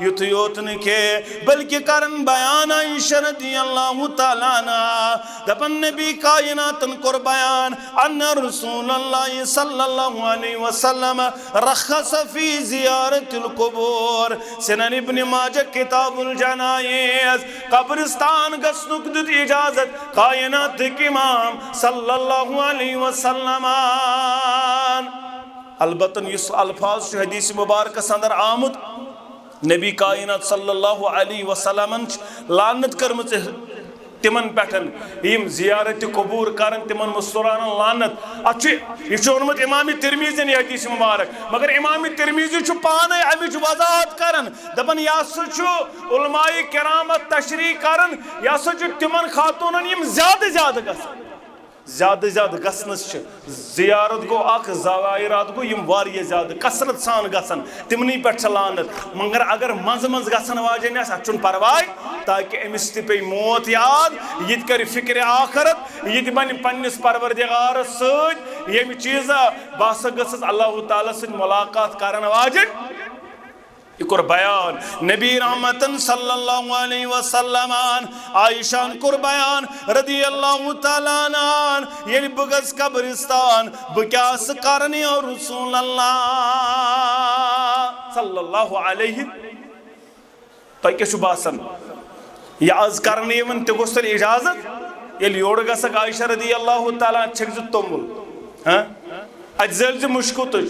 Speaker 1: युत योतन के बल्कि करन बयान आयशा रदियल्लाहु ताला अन्हा दपन नबी कायनातन कर बयान अन्ना रसूलुल्लाह सल्लल्लाहु अलैहि वसल्लम रखस फी ज़ियारतिल क़ुबूर सुनन इब्न माजा किताबुल जनाइज़ कब्रिस्तान गसनुक दित इजाजत कायनात के इमाम सल्लल्लाहु अलैहि वसल्लम अलबतन इस अल्फाज हदीस मुबारक अंदर आमुद नबी कायनात सल्लल्लाहु अलैहि वसल्लम लानत करमच तिमन पेठन यम ज़ियारत क़ुबूर करन तिमन मुस्तुरान लानत अच्छे यह वोनमुत इमाम तिरमिज़ी ने हदीस मुबारक मगर इमाम तिरमिज़ी पाने अमिच वजाहत करन दपन यह उलमाए किरामत तशरीह करन यह तिमन खातूनन यम ज्यादा गसनस ज़ियारत गो अख ज़वायरात गो यम वारिया ज्यादा कसरत सान गसन तिमनी पे लानत मगर अगर मज मज गसन वाजन अत परवाह ताकि अमिस ते पे मौत याद ये कर फिक्र आखरत ये बन पन्निस परवरदिगारस सत यम चीज़ा बस गस अल्लाह ताला सत मुलाकात करन वाजन इकुर बयान नबी रहमतन सल्लल्लाहु अलैहि वसल्लम आयशा कुर बयान रदियल्लाहु ताला अन्हा ये बगस कब्रिस्तान बक्यास करने और रसूल अल्लाह सल्लल्लाहु अलैहि तो क्या बासन यह आज करने ते गोस इजाजत ये योड़ गसक आयशा रदियल्लाहु ताला छक तोमुल हाँ अत जल मुश्क तुझ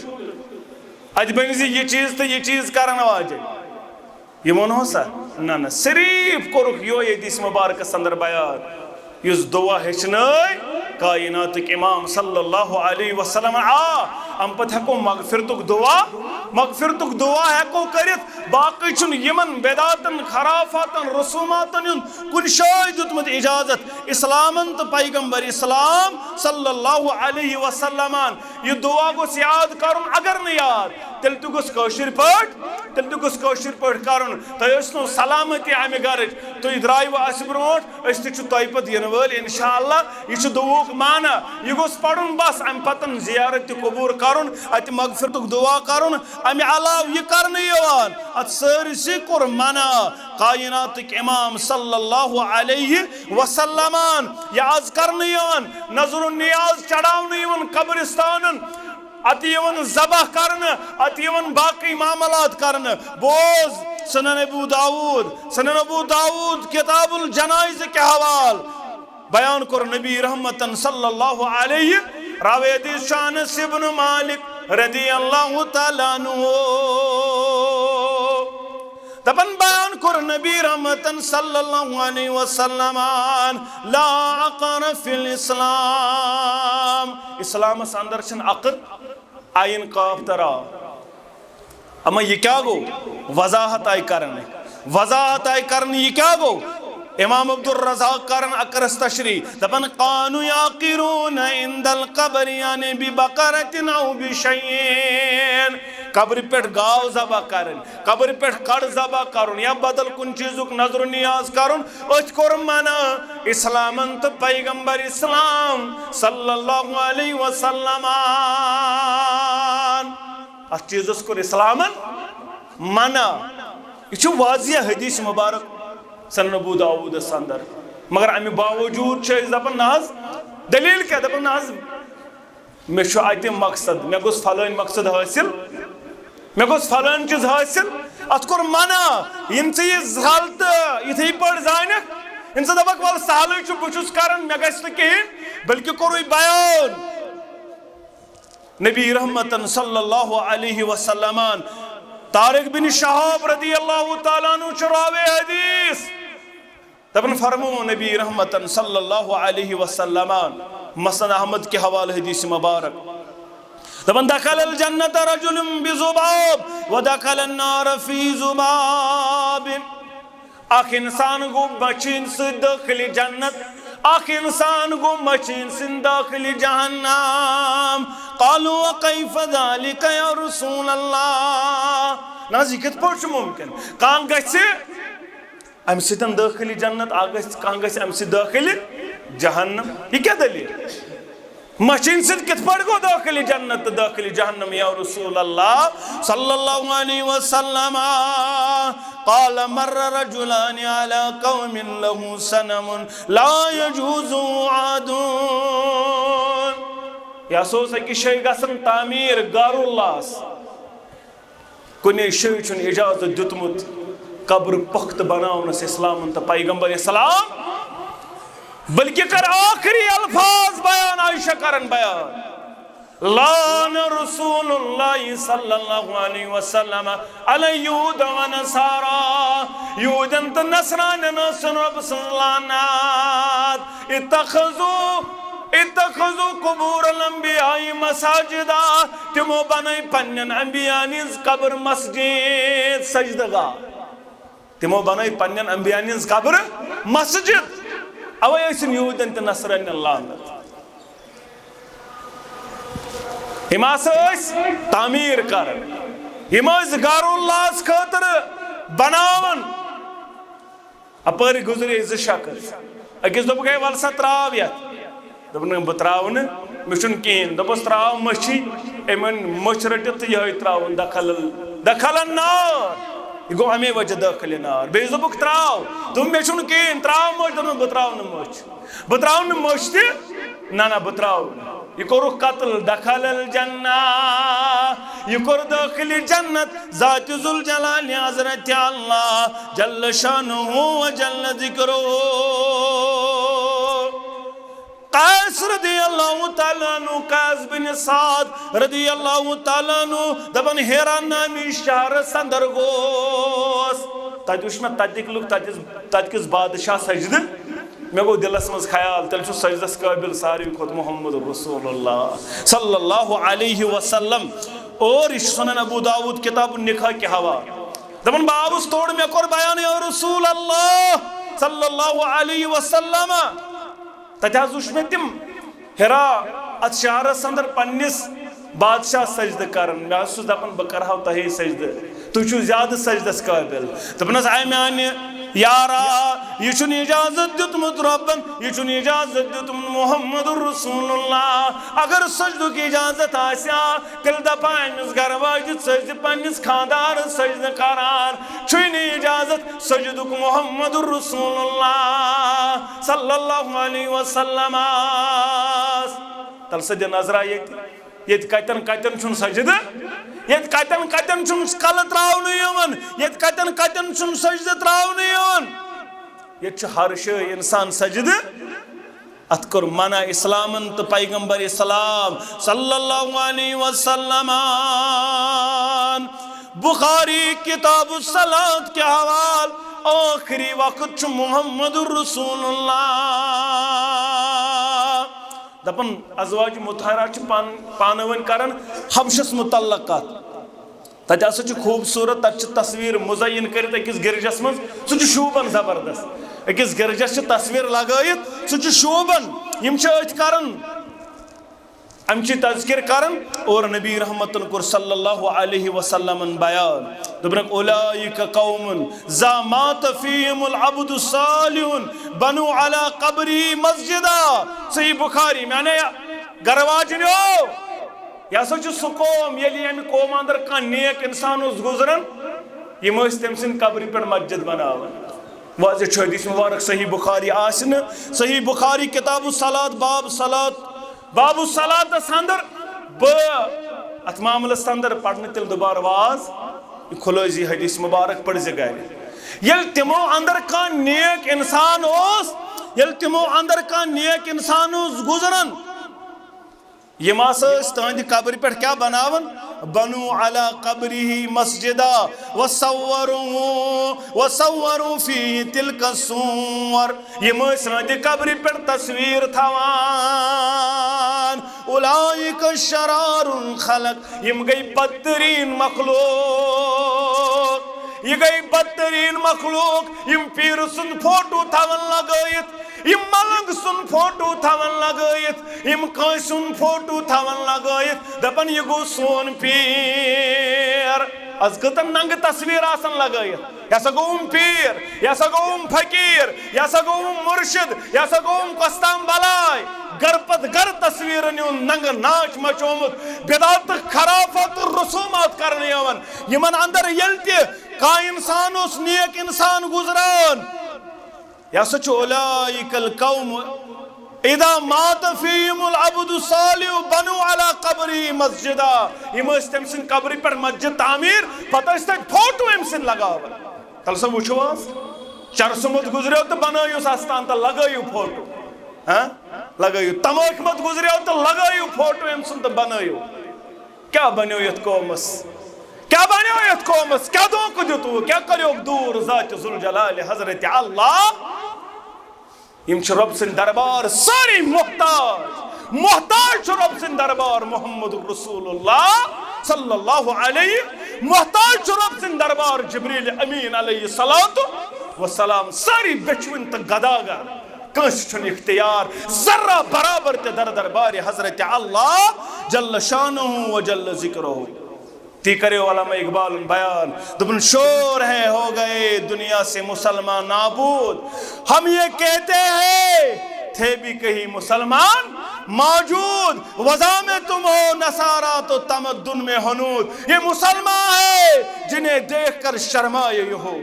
Speaker 1: अत बन यह चीज तो यह चीज कर वाजे यह वो सा ना सिर्फ कोरुख यो हदीस मुबारक अंदर बयान इस दुआ हेचन कायनात इमाम सल्लल्लाहु अलैहि वसल्लम अम पे हेको मगफिरतुक दुआ हेको करित बाकी यमन बेदातन खराफातन रसूमातन कुन शाय दुतमत इजाजत इस्लामन तो पैगंबर इस्लाम सल्लल्लाहु अलैहि वसल्लम यह दुआ गोस याद करुन अगर न याद तेल तो गोस कौशिर पट करुन तो सलामती अमे घर तुम द्राव अस ब्रोट तह पे दिन वल इंशाअल्लाह यह दुआ माना यह गोस पढ़ुन बस अम पतन जियारत कबूर करुन अत मगफिरतुक दुआ करुन अमे अलाव यह करने यवान अत सरसी कोर मना कायनात इमाम सल्लल्लाहु अलैहि वसल्लम यह आज करने यवान नजर नियाज चढ़ाने यवान कब्रिस्तान अत यवन ज़बह करन अत यवन बाकी मामलात करन बोज सुनन अबू दाऊद किताबुल जनाइज के हवाल बयान कर नबी रहमतन सल्लल्लाहु अलैहि रावी शान इब्न मालिक रदियल्लाहु तआला अन्हु दपन बयान कर नबी रहमतन सल्लल्लाहु अलैहि वसल्लम ला अक़र फिल इस्लाम इस्लाम अंदर छन अक़र आइन काफ तरा अमा यह क्या गो वजाहत आई करन यह क्या गो इमाम अब्दुल रज़ाक करन अकरस तशरी दपन कानु याकिरून इंदल कब्र यानी बि बकरतिन औ बि शय्यिन कब्र पे गाव ज़बह करन कब्र पे कड़ ज़बह करन या बदल कुन चीजुक नजर नियाज करन अथ कोर मना इस्लामन तो पैगंबर इस्लाम सल्लल्लाहु अलैहि वसल्लम अथ चीजस कोर इस्लामन मना यह वाजिया हदीस मुबारक सनन अबू दाऊद अंदर मगर अमे बावजूद दपन नाज दलील क्या दपन नाज मे अत मकसद मे गोस फलान मकसद हासिल मे गोस फलान चीज हासिल अत कोर मना इन हल तो इथे पे जान इन दपक वल सहल बहुत कर मे गहन बल्कि कोर बयान नबी रहमतन सल्लल्लाहु अलैहि वसल्लम तारिक बिन शहाब रदियल्लाहु तआला अन्हु रावी हदीस तबन फरमो नबी रहमतन सल्लल्लाहु अलैहि वसल्लम मसनद अहमद के हवाले हदीस मुबारक तबन दखल जन्नत रजुल बिजुबाब व दखल अन्नार फी जुबाब आख इंसान गो मचीन से दाखिल जन्नत आख इंसान गो मचीन से दाखिल जहन्नम कालू कैफ ज़ालिका या रसूल अल्लाह नाज़ कित पट मुमकिन कान गसे अम सितन दाखिल जन्नत कान गसे अम सि दाखिल जहन्नम यह क्या दलील मशीन से कित पट गो दाखिल जन्नत दाखिल जहन्नम या रसूल अल्लाह सल्लल्लाहु अलैहि वसल्लम قال مر رجلان على قوم له سنم لا يجوز عادون या सोस कि शे गसन तामीर गारुल्लास कुने शे छुन इजाजत दुतमुत कब्र पख्त बनावनस इस्लाम तो पैगंबर इस्लाम बल्कि कर आखिरी अल्फाज बयान आयशा करन बयान लान रसूलुल्लाह सल्लल्लाहु अलैहि वसल्लम अल यहूद व नसारा यहूदन तो नसरान नसरब सल्लानात इत्तखज़ु कुबूर अल-अंबिया मसाजिदा तिमो बनई पन्नन अंबिया निज कब्र मस्जिद सजदगा तिमो बनई पन्नन अंबिया निज कब्र मस्जिद अवे ऐसन यहूदन तो नसरान लानत हिमास तामीर कर हिमास गारुल्लास खतर बनावन अपर गुजरे ज शख्स अकिस दोप गए वल सा त्राव यत दोपन बह त्राव न मे छुन कहें दोपस त्राव मछी एमन मछ रटित तो यह त्रावन दखल नार यह गो हमें वजह दाखिल नार बेस दोपक त्राव तुम मे छुन कहें त्राव मछ दोपन बह त्राव न मछ ते ना बह त्राव यह कोर कत्ल दखल जन्ना यह कोर दाखिल जन्नत ज़ात जुल जलाल हज़रत अल्लाह जल्ल शानुहु व जल्ल ज़िक्रुहु कैस रदियल्लाहु ताला अन्हु, कैस बिन साद रदियल्लाहु ताला अन्हु दपन हेरा नामी शहर अंदर गोस तत वुच मे ततिक लुक ततिस बादशाह सजद मे गो दिलस मज ख्याल तेल सजदस काबिल सारी खुद मोहम्मद रसूलुल्लाह सल्लल्लाहु अलैहि वसल्लम। और यह सुनन अबू दाऊद किताब निकाह के हवा दपन बाबुस तोड़ मे कोर बयान या रसूल अल्लाह सल्लल्लाहु अलैहि वसल्लम तत वुच मे तिम हिरा अत शहरस अंदर पन्निस बादशाह सजद कर मे दपन बह कर तहे सजद तुम ज्यादा सजदस काबिल दपनस आय माने यारा यह इजाजत दितमुत रब्बन यह इजाजत दितमुत मोहम्मद रसूलुल्लाह अगर सजदु की इजाजत आस्या तेल दपा अमिस घर वाजिद सजद पन्निस खानदार सजद करान छुन इजाजत सजदुक मोहम्मद रसूलुल्लाह सल्लल्लाहु अलैहि वसल्लम तल सद नजरा ये कतन कतन छुन सजद ये कतन कतन छुन कल त्रावन यवन ये कतन कतन छुन सजद त्रावन यवन ये हर शे इंसान सजद अत कर मना इस्लामन तो पैगंबर इस्लाम सल्लल्लाहु अलैहि वसल्लम। बुखारी किताब सलात के हवाल आखिरी वक्त मोहम्मद रसूलुल्लाह दपन अजवाज मुतहरा पान वन कर हबशस मुतल्लकात तत खूबसूरत तत तस्वीर मुजयन कर अकिस गिरजस मज सह शूबन जबरदस्त अकिस गिरजस तस्वीर लगत सह शूबन यम कर अमची तज़किर करन और नबी रहमतन कुर सल्लल्लाहु अलैहि वसल्लम बयान दुबरक उलाइका कौमुन ज़ामात फीहिमुल अब्दु सालिहुन बनु अला कब्री मस्जिदा। सही बुखारी माने गरवाजनो या सच सुकोम यली अमि कोम अंदर का नेक इंसान गुजरन यम तम सिंद कब्र पे मस्जिद बनावन वाज़े हदीस मुबारक सही बुखारी आसन सही बुखारी किताब सलात बाबू सलात अंदर अत मामलस अंदर पढ़ने तिल दोबार वाज खुलोजी हदीस मुबारक पढ़ गर ये तिमो अंदर का नेक इंसान ये तिमो अंदर का नेक इंसान गुजरन यम तहद कब्र पे क्या बनावन बनु अला कब्री मस्जिदा वसव्वरू फी तिलका सूवर यम तहद कब्र पे तस्वीर थवान उलाइका शरारुल खलक यम गई बदतरीन मखलूक ये गई बदतरीन मखलूक यम पीर सुन फोटो थवन लगत यम मलंग सुन फोटो थवन लगत यम कंसुन फोटो थवन लगत दपन ये गो सोन पीर आज कतन नंग तस्वीर आसन लगत यसा गोम पीर यसा गोम फकीर यसा गोम मुर्शिद यसा गोम कस्ताम बलाय गरपत गर तस्वीर नंग नाच मचोमुत बिदात खराफत रसूमात करने यवन यमन अंदर यल्ति का इंसान उस नेक इंसान गुजरान यसा उलाइकल कौम इदा मात फीहिमुल अब्दु सालिहु बनु अला कब्री मस्जिदा यम तम सिंद कब्र पर मस्जिद तामीर पता फोटो अम सिंद लगावन तल सब वुचो चरसमुत गुजरो तो बनायो आस्थान तो लगायो फोटो हाँ लगायो तमाक मत गुजरो तो लगायो फोटो अम सुन तो बनायो क्या बनो यथ कौमस क्या बनो यथ कौमस क्या धोख दितु क्या करो दूर ज़ात ज़ुल जलाल हज़रत अल्लाह यम रब सिंद दरबार सारी मोहताज रब सिंद दरबार मोहम्मद रसूलुल्लाह सल्लल्लाहु अलैहि मोहताज रब सिंद दरबार जिब्रील अमीन अलैहि सलातो व सलाम सारी बेचविन त गदागर कस छन इख्तियार जर्रा बराबर ते दरबार हजरत अल्लाह जल्ल शानुहु व जल्ल जिक्रुहु ती करे वाला में इकबाल बयान दुबन शोर है हो गए दुनिया से मुसलमान नाबूद हम ये कहते हैं थे भी कहीं मुसलमान मौजूद वज़ा में तुम हो नसारा तो तमद्दुन में हनूद ये मुसलमान है जिन्हें देखकर शर्माए हो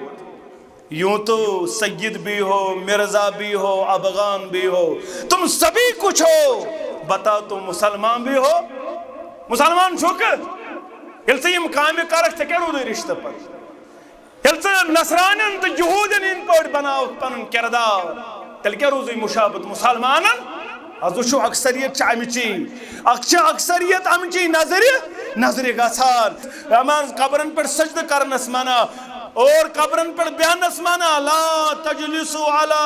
Speaker 1: यूं तो सैयद भी हो मिर्जा भी हो अफगान भी हो तुम सभी कुछ हो बता तुम मुसलमान भी हो मुसलमान छुक यम काम कर रिश्ते पर नसरान तो यहूदन इन पे बनाव पन किरदार तेल क्या रोज मुशाबत मुसलमान आज वो अक्सरियत अक्सरियत अमची नजर गसान कबरन पे सजद करनस मना और कबरन पे बयानस मना ला तजलिसु अला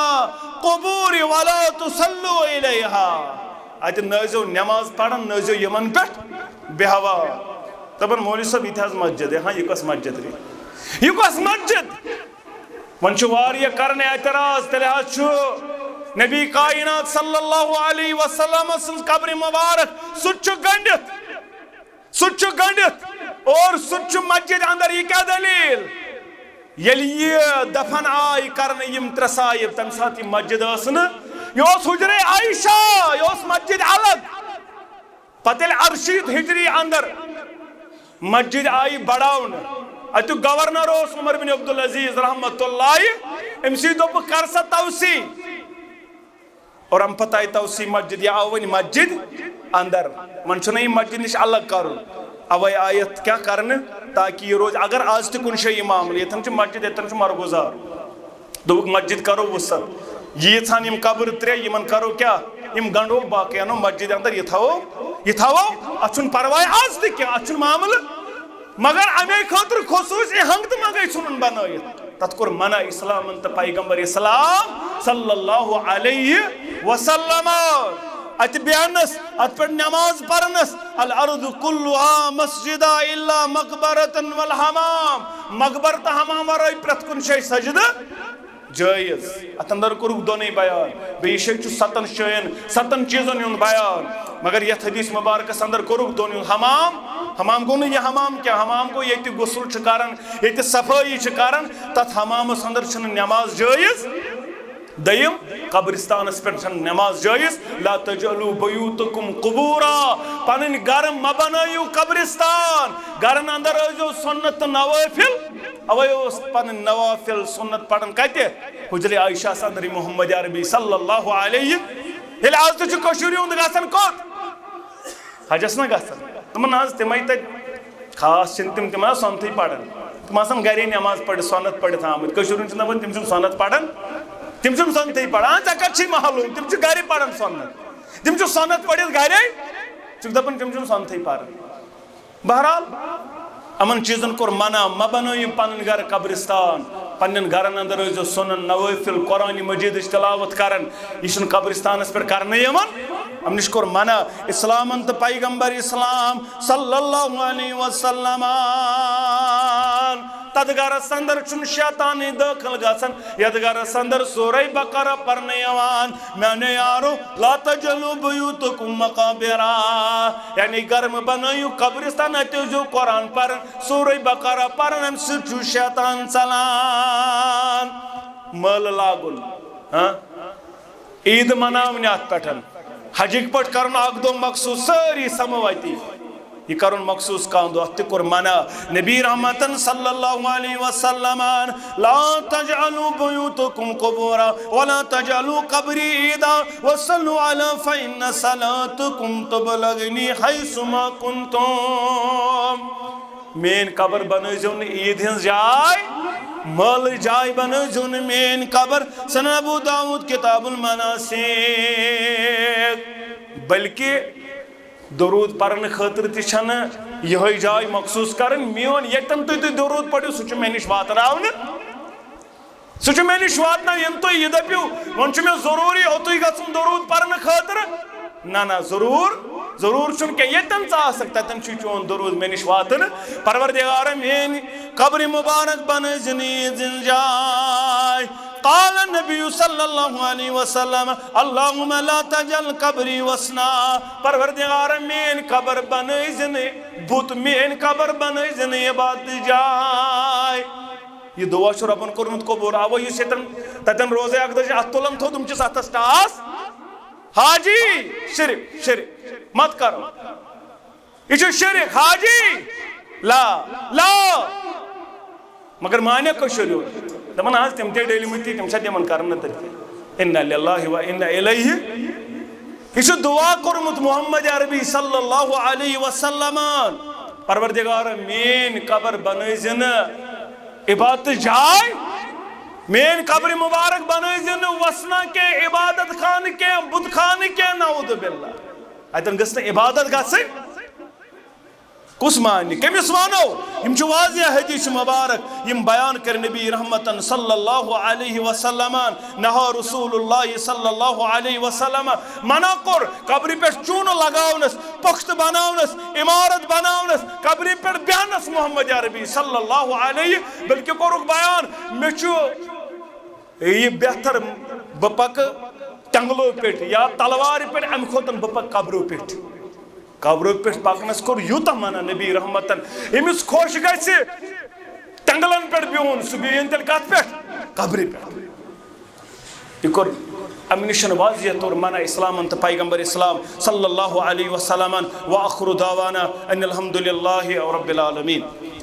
Speaker 1: कुबूर वला तुसल्लु इलैहा अत नजो नमाज पढ़न नजो यमन पे बेहवा तबन मौलवी साहब यह मस्जिद हाँ यह कस मस्जिद रे यह कस मस्जिद वन कर एतराज तेल नबी कायनात सल्लल्लाहु अलैहि वसल्लम कब्र मुबारक गंडित और मस्जिद अंदर यह क्या दलील ये दफन आय कर त्रे साहिब तम सात मस्जिद यह हुजरे आयशा यह मस्जिद अलग पते अरशीद हिजरी अंदर मस्जिद आई बढ़ावन अतु गवर्नर उमर बिन अब्दुल अजीज रहमतुल्लाह अमसी दोप कर सा तवसी और हम पता है तवसी मस्जिद या अवन मस्जिद अंदर मन छुना मस्जिद निश अलग कर अवे आयत क्या करन ताकि ये रोज अगर आज तक कुन शे मामले यतन छ मस्जिद यतन छ मरगुजार दोप मस्जिद करो वसत ये छान यम कब्र त्रे यमन करो क्या यम गंडो बाकियानो मस्जिद अंदर ये थावो अछुन परवाय आज तक क्या अछुन मामले मगर अमे खतर खसूस हंग तो मगई सुन बनायत तत कोर मना इस्लाम तो पैगंबर इस्लाम सल्लल्लाहु अलैहि वसल्लम अत बयानस अत पर नमाज पढ़नस अल अर्द कुल्लुहा मस्जिदा इल्ला मकबरतन वल हमाम मकबरत हमाम वराय प्रत कुन शय सजदा जायज अत अंदर कोरुक दोने बयान बे शय छु सतन चीजन युन बयान मगर यथ हदीस मुबारक अंदर कोरुक दोने हमाम गो यह हमाम क्या हमाम गो ये गुसल कारण ये सफाई कारण तथ हमाम अंदर नमाज जायज दयम कब्रिस्तानस पे नमाज जायज ला तजअलू बयूतकुम कुबूरा पन घर म बनायू कब्रिस्तान घरन अंदर जो सुन्नत नवाफिल अवे पन नवाफिल सुन्नत पढ़न कते हुजरे आयशा अंदर मोहम्मद अरबी सल्लल्लाहु अलैहि ये आज तो कशूर उंद गसन कोत हजस न गसन तमन आज तम खास तम सोनथ पढ़ान तम गरे नमाज पढ़ सोनत पढ़ आमत कशूर तम सोनत पढ़ान तम सोनथ पढ़ान ऐ मालूम तम गर पढ़ान सोनत तम सोनत पढ़ गरे दपान तम सोनथ पढ़ान बहरहाल अमन चीजन कोर मना म बनयू पन घर कब्रिस्तान पन्न घरन अंदर जो सुनन नवाफिल कुरान मजीद तिलावत करन यह कब्रिस्तानस पे करने हम निश कोर मना इस्लाम तो पैगंबर इस्लाम सल्लल्लाहु अलैहि वसल्लम तद गरस अंदर शैतान दाखिल गसन यद गरस अंदर सूरह बकरा पढ़ने मैंने यारो ला तजलू बुयूतकुम मकाबिरा यानी घर में बनायू कब्रिस्तान अतो जो कुरान पर सूरह बकरा पढ़न सु शैतान चलान मल लागुन हाँ ईद मनावन अत पे हजिक पट कर दो मखसूस सारी समवाती यह कर मखसूस कह दोर मना नबी रहमतन सल्लल्लाहु अलैहि वसल्लम ला तजअलू बुयूतकुम कुबूरा वला तजअलू कब्री ईदा वसल्लु अला फइन्न सलातकुम तुबलगनी हैसुमा कुंतुम मेन कबर बनजो ईद हिंस जाय मल जाय बनजो मेन कबर सन अबू दाऊद किताबुल मनासिक बल्कि दरूद पढ़ने खतर यह जाय मखसूस कर मोन यन तुम दरूद पढ़ो सह मे नश वात मे नश वात तुम दपू वो मे जरूरी ओतु गुन दरूद पढ़ने खतर ना जरूर यन तन चोन दरूद मे नश वातन परवरदिगार मेन कब्र मुबारक बन जिन जाय قال النبي صلى الله عليه وسلم اللهم لا تجعل قبري वसना परवरदिगार मेन कब्र बनजन बुत मेन कब्र बनजन इबादत जाय यह दुआ रबन कोरमुत कबूल अव तन रोजे अकदर अत तुलन थो तुम अतस टास हाजी शिरक मत करो यह शिरक हाजी ला ला मगर माने कशूर दपान आज तम डेलिमत तम कर इन्ना लिल्लाहि व इन्ना इलैहि यह दुआ कोरमुत मोहम्मद अरबी सल्लल्लाहु अलैहि वसल्लम परवरदिगार मेन कब्र बनजन इबादत जाय मेन कब्र मुबारक बनजन बसना के इबादत खान के बुत खान के नाउद बिल्ला अतन गस इबादत गस कुस मान कमिस वानो यम वाजिया हदीस मुबारक यम बयान कर नबी रहमतन सल्लल्लाहु अलैहि वसल्लम नहा रसूलुल्लाह सल्लल्लाहु अलैहि वसल्लम मना कर कब्र पे चून लगावनस पुख्त बनावनस इमारत बनावनस कब्र पे बयानस मोहम्मद अरबी सल्लल्लाहु अलैहि बल्कि कोरुक बयान मेचु ये बेहतर बपक टंगलो पे या तलवार पे अम खोतन बपक कब्रो पे कब्रो पे पकनस कोर यूत मना नबी रहमतन इमिस खोश गसे टंगलन पे बिहुन सु बिहुन तेल कत पे कब्र पे इकोर अमिनिशन वाजियत और मना इस्लाम अंत पैगंबर इस्लाम सल्लल्लाहु अलैहि वसल्लम व आखिरु दावाना अनिल हम्दुलिल्लाहि रब्बिल आलमीन।